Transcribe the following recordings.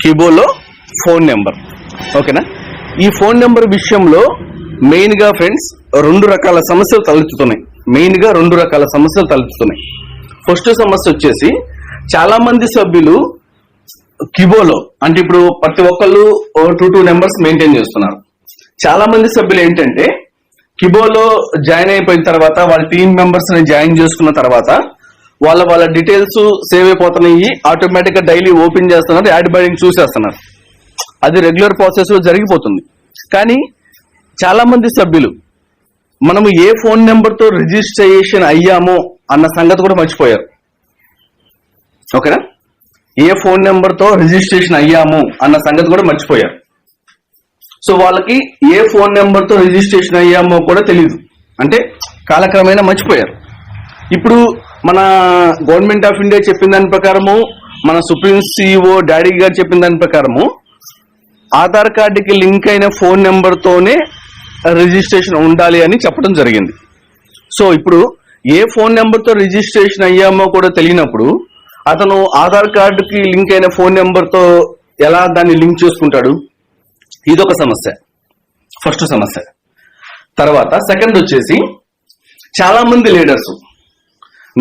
కిబోలో phone number. ఓకేనా? ఈ phone number విషయంలో మెయిన్ గా ఫ్రెండ్స్ రెండు రకాల సమస్యలు తలెత్తుతున్నాయి. ఫస్ట్ సమస్య వచ్చేసి చాలా మంది సభ్యులు కిబోలో అంటే ఇప్పుడు ప్రతి ఒక్కళ్ళు 2 నెంబర్స్ మెయింటైన్ చేస్తున్నారు. చాలా మంది సభ్యులు ఏంటంటే కిబోలో జాయిన్ అయిపోయిన తర్వాత వాళ్ళ టీమ్ మెంబర్స్ ని జాయిన్ చేసుకున్న తర్వాత వాళ్ళ డీటెయిల్స్ సేవ్ అయిపోతున్నాయి. ఆటోమేటిక్ గా డైలీ ఓపెన్ చేస్తున్నారు, యాడ్ బైడింగ్ చూసేస్తున్నారు. అది రెగ్యులర్ ప్రాసెస్ లో జరిగిపోతుంది. కానీ చాలా మంది సభ్యులు మనము ఏ ఫోన్ నెంబర్ తో రిజిస్ట్రేషన్ అయ్యామో అన్న సంగతి కూడా మర్చిపోయారు. ఓకేనా? ఏ ఫోన్ నెంబర్ తో రిజిస్ట్రేషన్ అయ్యాము అన్న సంగతి కూడా మర్చిపోయారు. సో వాళ్ళకి ఏ ఫోన్ నెంబర్ తో రిజిస్ట్రేషన్ అయ్యామో కూడా తెలియదు. అంటే కాలక్రమేణా మర్చిపోయారు. ఇప్పుడు మన గవర్నమెంట్ ఆఫ్ ఇండియా చెప్పిన దాని ప్రకారము, మన సుప్రీం సిఇఓ డాడీ గారు చెప్పిన దాని ప్రకారము ఆధార్ కార్డుకి లింక్ అయిన ఫోన్ నెంబర్ తోనే రిజిస్ట్రేషన్ ఉండాలి అని చెప్పడం జరిగింది. సో ఇప్పుడు ఏ ఫోన్ నెంబర్ తో రిజిస్ట్రేషన్ అయ్యామో కూడా తెలియనప్పుడు అతను ఆధార్ కార్డుకి లింక్ అయిన ఫోన్ నెంబర్ తో ఎలా దాన్ని లింక్ చేసుకుంటాడు? ఇదొక సమస్య, ఫస్ట్ సమస్య. తర్వాత సెకండ్ వచ్చేసి చాలా మంది లీడర్స్,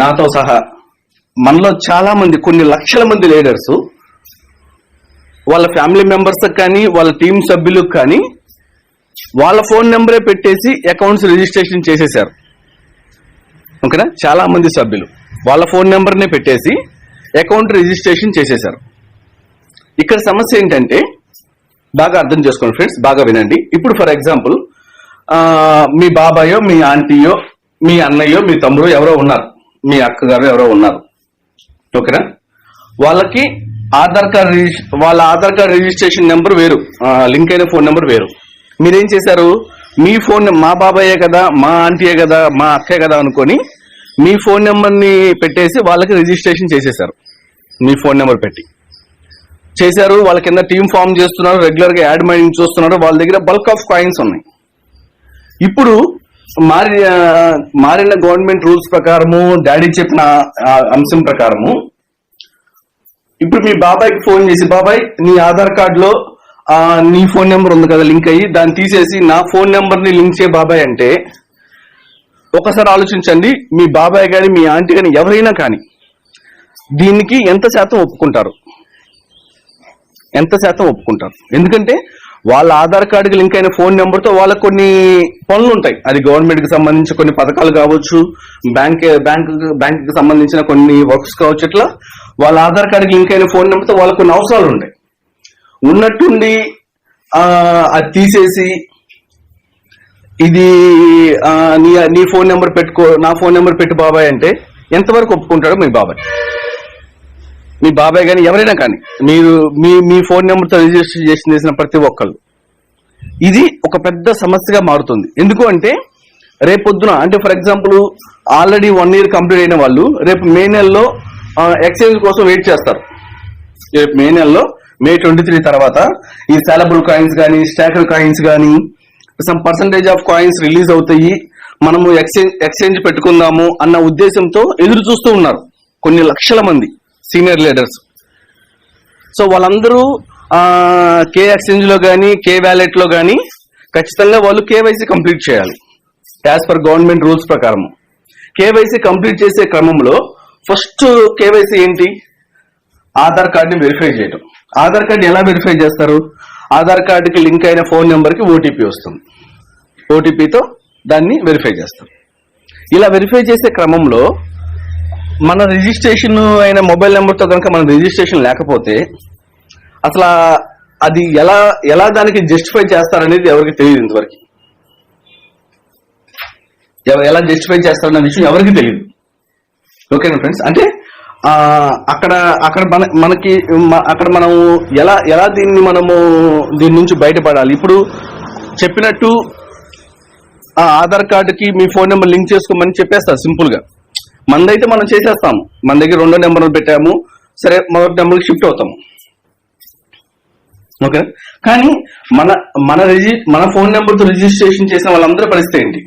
నాతో సహా మనలో చాలా మంది, కొన్ని లక్షల మంది లీడర్స్ వాళ్ళ ఫ్యామిలీ మెంబర్స్ కానీ వాళ్ళ టీం సభ్యులకు కానీ వాళ్ళ ఫోన్ నెంబరే పెట్టేసి అకౌంట్స్ రిజిస్ట్రేషన్ చేసేశారు. ఓకేనా? చాలా మంది సభ్యులు వాళ్ళ ఫోన్ నెంబర్నే పెట్టేసి అకౌంట్ రిజిస్ట్రేషన్ చేసేశారు. ఇక్కడ సమస్య ఏంటంటే బాగా అర్థం చేసుకోండి ఫ్రెండ్స్, బాగా వినండి. ఇప్పుడు ఫర్ ఎగ్జాంపుల్ మీ బాబాయో, మీ ఆంటీయో, మీ అన్నయ్యో, మీ తమ్ముడో ఎవరో ఉన్నారు, మీ అక్కగారు ఎవరో ఉన్నారు. ఓకేనా? వాళ్ళకి వాళ్ళ ఆధార్ కార్డ్ రిజిస్ట్రేషన్ నెంబర్ వేరు, లింక్ అయిన ఫోన్ నెంబర్ వేరు. మీరేం చేశారు? మీ ఫోన్, మా బాబాయే కదా, మా ఆంటీయే కదా, మా అక్కే కదా అనుకొని మీ ఫోన్ నెంబర్ని పెట్టేసి వాళ్ళకి రిజిస్ట్రేషన్ చేసేశారు. మీ ఫోన్ నెంబర్ పెట్టి చేశారు. వాళ్ళ కింద టీమ్ ఫామ్ చేస్తున్నారు, రెగ్యులర్ గా యాడ్ మైనింగ్ చూస్తున్నారు. వాళ్ళ దగ్గర బల్క్ ఆఫ్ కాయిన్స్ ఉన్నాయి. ఇప్పుడు మారిన గవర్నమెంట్ రూల్స్ ప్రకారము, డాడీ చెప్పిన అంశం ప్రకారము ఇప్పుడు మీ బాబాయ్కి ఫోన్ చేసి, బాబాయ్ నీ ఆధార్ కార్డులో నీ ఫోన్ నెంబర్ ఉంది కదా లింక్ అయ్యి, దాన్ని తీసేసి నా ఫోన్ నెంబర్ ని లింక్ చేయ బాబాయ్ అంటే, ఒకసారి ఆలోచించండి, మీ బాబాయ్ కానీ మీ ఆంటీ కానీ ఎవరైనా కానీ దీనికి ఎంత శాతం ఒప్పుకుంటారు? ఎందుకంటే వాళ్ళ ఆధార్ కార్డుకి లింక్ అయిన ఫోన్ నెంబర్తో వాళ్ళకి కొన్ని పనులు ఉంటాయి. అది గవర్నమెంట్ కి సంబంధించి కొన్ని పథకాలు కావచ్చు, బ్యాంక్ కి సంబంధించిన కొన్ని వర్క్స్ కావచ్చు. ఇట్లా వాళ్ళ ఆధార్ కార్డుకి లింక్ అయిన ఫోన్ నెంబర్తో వాళ్ళకి కొన్ని అవసరాలు ఉంటాయి. ఉన్నట్టుండి అది తీసేసి ఇది నీ ఫోన్ నెంబర్ పెట్టుకో, నా ఫోన్ నెంబర్ పెట్టు బాబాయ్ అంటే ఎంతవరకు ఒప్పుకుంటాడో మీ బాబాయ్ కానీ ఎవరైనా కానీ, మీరు మీ ఫోన్ నెంబర్తో రిజిస్టర్ చేసిన ప్రతి ఒక్కళ్ళు, ఇది ఒక పెద్ద సమస్యగా మారుతుంది. ఎందుకు అంటే రేపొద్దున, అంటే for example already 1 year complete అయిన వాళ్ళు రేపు మే నెలలో ఎక్స్చేంజ్ కోసం వెయిట్ చేస్తారు. రేపు మే నెలలో May 23 తర్వాత ఈ సాలబుల్ కాయిన్స్ కానీ, స్టాకర్ కాయిన్స్ కానీ, some percentage of coins release అవుతాయి, మనము ఎక్స్చేంజ్ పెట్టుకుందాము అన్న ఉద్దేశంతో ఎదురు చూస్తూ ఉన్నారు కొన్ని లక్షల మంది సీనియర్ లీడర్స్. సో వాళ్ళందరూ కే ఎక్స్చేంజ్ లో కానీ, కే వ్యాలెట్ లో కానీ ఖచ్చితంగా వాళ్ళు కేవైసీ కంప్లీట్ చేయాలి యాజ్ పర్ గవర్నమెంట్ రూల్స్ ప్రకారం. కేవైసీ కంప్లీట్ చేసే క్రమంలో ఫస్ట్ కేవైసీ ఏంటి? ఆధార్ కార్డుని వెరిఫై చేయడం. ఆధార్ కార్డు ఎలా వెరిఫై చేస్తారు? ఆధార్ కార్డుకి లింక్ అయిన ఫోన్ నెంబర్కి ఓటీపీ వస్తుంది. ఓటీపీతో దాన్ని వెరిఫై చేస్తారు. ఇలా వెరిఫై చేసే క్రమంలో మన రిజిస్ట్రేషన్ అయిన మొబైల్ నెంబర్తో కనుక మన రిజిస్ట్రేషన్ లేకపోతే అసలు అది ఎలా దానికి జస్టిఫై చేస్తారనేది ఎవరికి తెలియదు. ఇంతవరకు ఎలా జస్టిఫై చేస్తారన్న విషయం ఎవరికి తెలియదు. ఓకేనా ఫ్రెండ్స్? అంటే అక్కడ మనం ఎలా దీని నుంచి బయటపడాలి? ఇప్పుడు చెప్పినట్టు ఆధార్ కార్డుకి మీ ఫోన్ నెంబర్ లింక్ చేసుకోమని చెప్పేస్తారు సింపుల్ గా. మనదైతే మనం చేసేస్తాము, మన దగ్గర 2 నెంబర్లు పెట్టాము, సరే మొదటి నెంబర్కి షిఫ్ట్ అవుతాము. ఓకే, కానీ మన ఫోన్ నెంబర్తో రిజిస్ట్రేషన్ చేసిన వాళ్ళందరూ పరిస్థితి ఏంటి?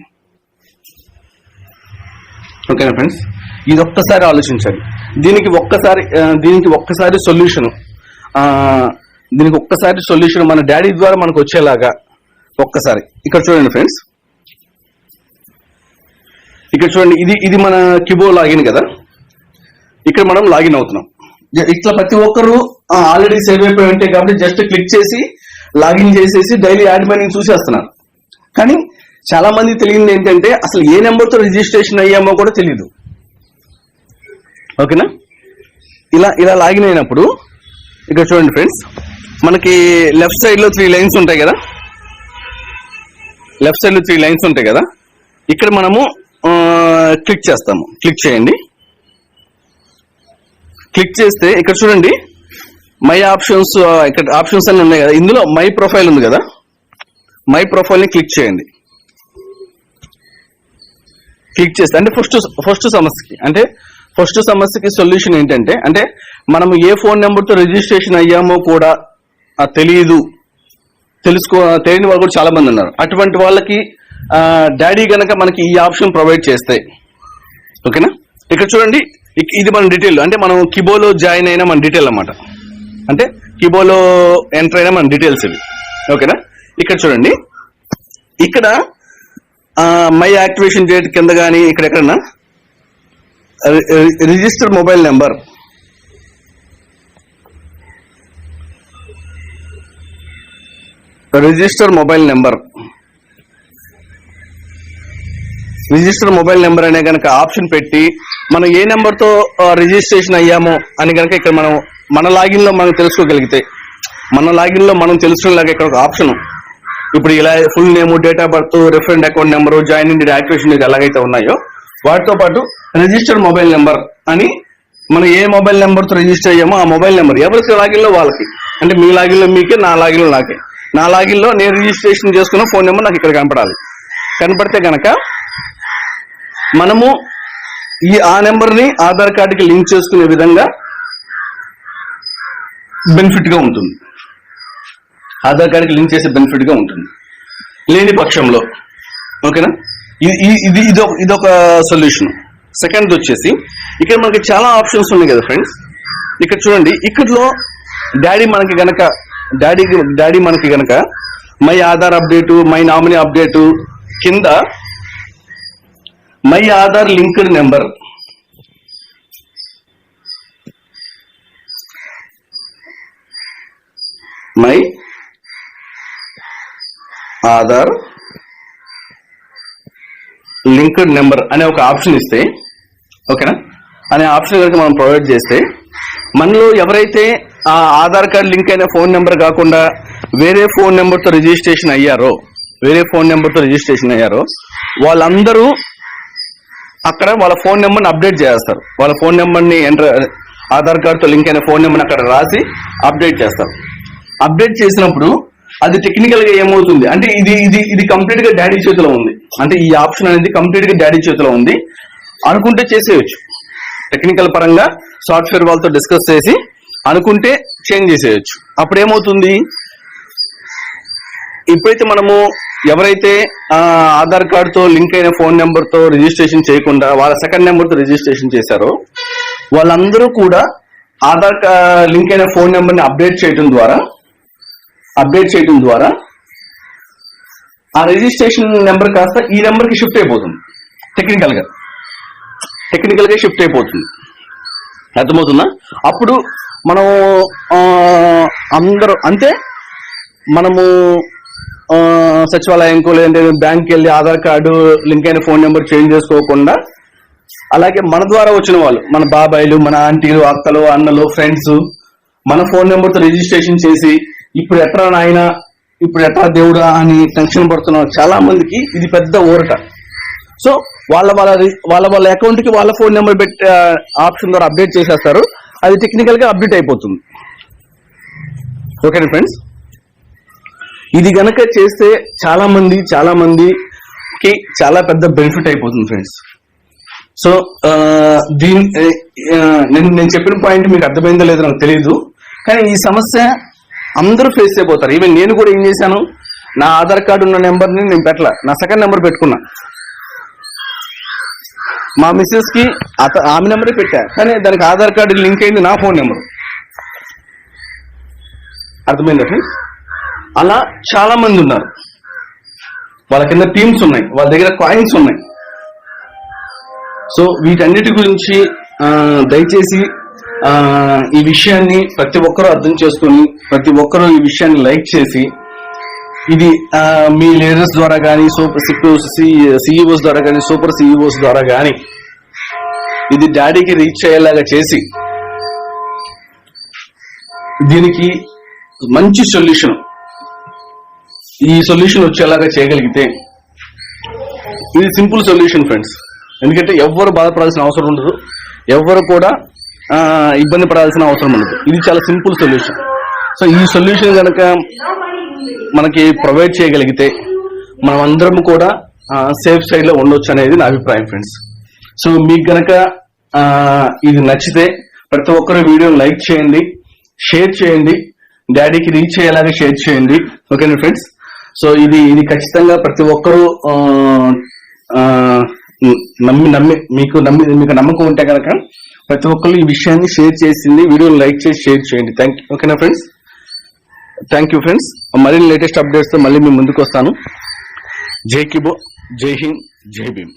ఓకేనా ఫ్రెండ్స్? ఇది ఒక్కసారి ఆలోచించాలి. దీనికి ఒక్కసారి సొల్యూషన్ దీనికి ఒక్కసారి సొల్యూషన్ మన డాడీ ద్వారా మనకు వచ్చేలాగా ఒక్కసారి ఇక్కడ చూడండి ఫ్రెండ్స్, ఇక్కడ చూడండి, ఇది మన కిబో లాగిన్ కదా. ఇక్కడ మనం లాగిన్ అవుతున్నాం. ఇట్లా ప్రతి ఒక్కరు ఆల్రెడీ సేవ్ అయిపోయి ఉంటాయి కాబట్టి జస్ట్ క్లిక్ చేసి లాగిన్ చేసేసి డైలీ యాడ్ మైనింగ్ చూసేస్తున్నారు. కానీ చాలా మంది తెలియదు ఏంటంటే అసలు ఏ నెంబర్తో రిజిస్ట్రేషన్ అయ్యామో కూడా తెలియదు. ఓకేనా? ఇలా లాగిన్ అయినప్పుడు ఇక్కడ చూడండి ఫ్రెండ్స్, మనకి లెఫ్ట్ సైడ్ లో 3 లైన్స్ ఉంటాయి కదా, లెఫ్ట్ సైడ్ లో 3 లైన్స్ ఉంటాయి కదా. ఇక్కడ మనము క్లిక్ చేస్తాము. క్లిక్ చేయండి. క్లిక్ చేస్తే ఇక్కడ చూడండి మై ఆప్షన్స్, ఇక్కడ ఆప్షన్స్ అన్ని ఉన్నాయి కదా. ఇందులో మై ప్రొఫైల్ ఉంది కదా, మై ప్రొఫైల్ ని క్లిక్ చేయండి. క్లిక్ చేస్తే అంటే ఫస్ట్ సమస్యకి సొల్యూషన్ ఏంటంటే, అంటే మనం ఏ ఫోన్ నెంబర్తో రిజిస్ట్రేషన్ అయ్యామో కూడా తెలియని వాళ్ళు కూడా చాలా మంది ఉన్నారు. అటువంటి వాళ్ళకి డాడీ గనక మనకి ఈ ఆప్షన్ ప్రొవైడ్ చేస్తే, ఓకేనా? ఇక్కడ చూడండి, ఇది మన డీటెయిల్, అంటే మనం కిబోలో జాయిన్ అయిన మన డీటెయిల్ అన్నమాట. అంటే కిబోలో ఎంటర్ అయిన మన డీటెయిల్స్ ఇవి, ఓకేనా? ఇక్కడ చూడండి, ఇక్కడ మై యాక్టివేషన్ డేట్ కింద కానీ ఇక్కడ ఎక్కడన్నా register mobile number, register mobile number అనే కనుక ఆప్షన్ పెట్టి మనం ఏ నెంబర్తో రిజిస్ట్రేషన్ అయ్యామో అని కనుక ఇక్కడ మనం మన లాగిన్ లో మనం తెలుసుకోగలిగితే, మన లాగిన్ లో మనం తెలుసుకునేలాగా ఇక్కడ ఒక ఆప్షన్, ఇప్పుడు ఇలా full name, date of birth, referent account number, joining date, activation date ఎలాగైతే ఉన్నాయో వాటితో పాటు రిజిస్టర్ మొబైల్ నెంబర్ అని మనం ఏ మొబైల్ నెంబర్తో రిజిస్టర్ అయ్యామో ఆ మొబైల్ నెంబర్ ఎవరికి లాగిన్ లో వాళ్ళకి, అంటే మీ లాగిన్ లో మీకే, నా లాగిన్ లో నాకే. నా లాగిన్ లో నేను రిజిస్ట్రేషన్ చేసుకున్న ఫోన్ నెంబర్ నాకు ఇక్కడ కనపడాలి. కనపడితే కనుక మనము ఆ నెంబర్ ని ఆధార్ కార్డుకి లింక్ చేసుకునే విధంగా బెనిఫిట్ గా ఉంటుంది. ఆధార్ కార్డుకి లింక్ చేసే బెనిఫిట్ గా ఉంటుంది లేని పక్షంలో, ఓకేనా? ఇదొక సొల్యూషన్. సెకండ్ వచ్చేసి ఇక్కడ మనకి చాలా ఆప్షన్స్ ఉన్నాయి కదా ఫ్రెండ్స్. ఇక్కడ చూడండి, ఇక్కడలో డాడీ మనకి గనక my Aadhaar update, my nominee update కింద my Aadhaar linked number, my Aadhaar linked number అనే ఒక ఆప్షన్ ఇస్తే, ఓకేనా, అనే ఆప్షన్ కనుక మనం ప్రొవైడ్ చేస్తే మనలో ఎవరైతే ఆ ఆధార్ కార్డ్ లింక్ అయిన ఫోన్ నెంబర్ కాకుండా వేరే ఫోన్ నెంబర్తో రిజిస్ట్రేషన్ అయ్యారో వాళ్ళందరూ అక్కడ వాళ్ళ ఫోన్ నెంబర్ని అప్డేట్ చేస్తారు. వాళ్ళ ఫోన్ నెంబర్ని ఆధార్ కార్డుతో లింక్ అయిన ఫోన్ నెంబర్ని అక్కడ రాసి అప్డేట్ చేస్తారు. అప్డేట్ చేసినప్పుడు అది టెక్నికల్ గా ఏమవుతుంది అంటే ఇది కంప్లీట్ గా డాడీ చేతిలో ఉంది. అంటే ఈ ఆప్షన్ అనేది కంప్లీట్ గా డాడీ చేతిలో ఉంది. అనుకుంటే చేసేయచ్చు, టెక్నికల్ పరంగా సాఫ్ట్వేర్ వాళ్ళతో డిస్కస్ చేసి అనుకుంటే చేంజ్ చేసేయచ్చు. అప్పుడు ఏమవుతుంది, ఇప్పుడైతే మనము ఎవరైతే ఆధార్ కార్డుతో లింక్ అయిన ఫోన్ నెంబర్తో రిజిస్ట్రేషన్ చేయకుండా వాళ్ళ సెకండ్ నెంబర్తో రిజిస్ట్రేషన్ చేశారో వాళ్ళందరూ కూడా ఆధార్ లింక్ అయిన ఫోన్ నెంబర్ని అప్డేట్ చేయడం ద్వారా ఆ రిజిస్ట్రేషన్ నెంబర్ కాస్త ఈ నెంబర్కి షిఫ్ట్ అయిపోతుంది. టెక్నికల్ గా షిఫ్ట్ అయిపోతుంది. అర్థమవుతుందా? అప్పుడు మనం అందరూ అంటే మనము సచివాలయంకో లేదంటే బ్యాంక్కి వెళ్ళి ఆధార్ కార్డు లింక్ అయిన ఫోన్ నెంబర్ చేంజ్ చేసుకోకుండా, అలాగే మన ద్వారా వచ్చిన వాళ్ళు, మన బాబాయిలు, మన ఆంటీలు, అక్కలు, అన్నలు, ఫ్రెండ్స్ మన ఫోన్ నెంబర్తో రిజిస్ట్రేషన్ చేసి ఇప్పుడు ఎట్లా నాయన, ఇప్పుడు ఎట్లా దేవుడా అని టెన్షన్ పడుతున్నారు చాలా మందికి. ఇది పెద్ద ఊరట. సో వాళ్ళ అకౌంట్ కి వాళ్ళ ఫోన్ నెంబర్ పెట్టి ఆప్షన్ ద్వారా అప్డేట్ చేసేస్తారు. అది టెక్నికల్ గా అప్డేట్ అయిపోతుంది. ఓకేనా ఫ్రెండ్స్? ఇది గనక చేస్తే చాలా మందికి చాలా పెద్ద బెనిఫిట్ అయిపోతుంది ఫ్రెండ్స్. సో నేను చెప్పిన పాయింట్ మీకు అర్థమైందో లేదో నాకు తెలియదు, కానీ ఈ సమస్య అందరూ ఫేస్ అయిపోతారు. ఈవెన్ నేను కూడా ఏం చేశాను, నా ఆధార్ కార్డు ఉన్న నెంబర్ని నేను పెట్టలా, నా సెకండ్ నెంబర్ పెట్టుకున్నా. మా మిస్సెస్ కి ఆమె నెంబరే పెట్టా, కానీ దానికి ఆధార్ కార్డు లింక్ అయింది నా ఫోన్ నెంబర్. అర్థమైందా ఫ్రెండ్స్? అలా చాలా మంది ఉన్నారు, వాళ్ళ కింద టీమ్స్ ఉన్నాయి, వాళ్ళ దగ్గర కాయిన్స్ ఉన్నాయి. సో వీటన్నిటి గురించి దయచేసి ఈ విషయాన్ని ప్రతి ఒక్కరూ అర్థం చేసుకొని, ప్రతి ఒక్కరూ ఈ విషయాన్ని లైక్ చేసి, ఇది మీ లీడర్స్ ద్వారా కానీ, సిఇఓస్ ద్వారా కానీ, సూపర్ సిఇఓస్ ద్వారా కానీ ఇది డాడీకి రీచ్ అయ్యేలాగా చేసి, దీనికి మంచి సొల్యూషన్, ఈ సొల్యూషన్ వచ్చేలాగా చేయగలిగితే, ఇది సింపుల్ సొల్యూషన్ ఫ్రెండ్స్. ఎందుకంటే ఎవ్వరు బాధపడాల్సిన అవసరం ఉండదు, ఎవ్వరు కూడా ఇబ్బంది పడాల్సిన అవసరం ఉండదు. ఇది చాలా సింపుల్ సొల్యూషన్. సో ఈ సొల్యూషన్ కనుక మనకి ప్రొవైడ్ చేయగలిగితే మనం అందరం కూడా సేఫ్ సైడ్ లో ఉండొచ్చు అనేది నా అభిప్రాయం ఫ్రెండ్స్. సో మీకు గనక ఇది నచ్చితే ప్రతి ఒక్కరు వీడియోని లైక్ చేయండి, షేర్ చేయండి, డాడీకి రీచ్ అయ్యేలాగా షేర్ చేయండి. ఓకేనా ఫ్రెండ్స్? సో ఇది ఖచ్చితంగా ప్రతి ఒక్కరూ మీకు నమ్మకం ఉంటే కనుక ప్రతి ఒక్కరు ఈ విషయాన్ని షేర్ చేసింది, వీడియోని లైక్ చేసి షేర్ చేయండి. ఓకేనా ఫ్రెండ్స్? Thank you friends. మరిన్ని లేటెస్ట్ అప్డేట్స్ తో మళ్ళీ మీ ముందుకు వస్తాను. జై కిబో, జై హింద్, జై భీమ్.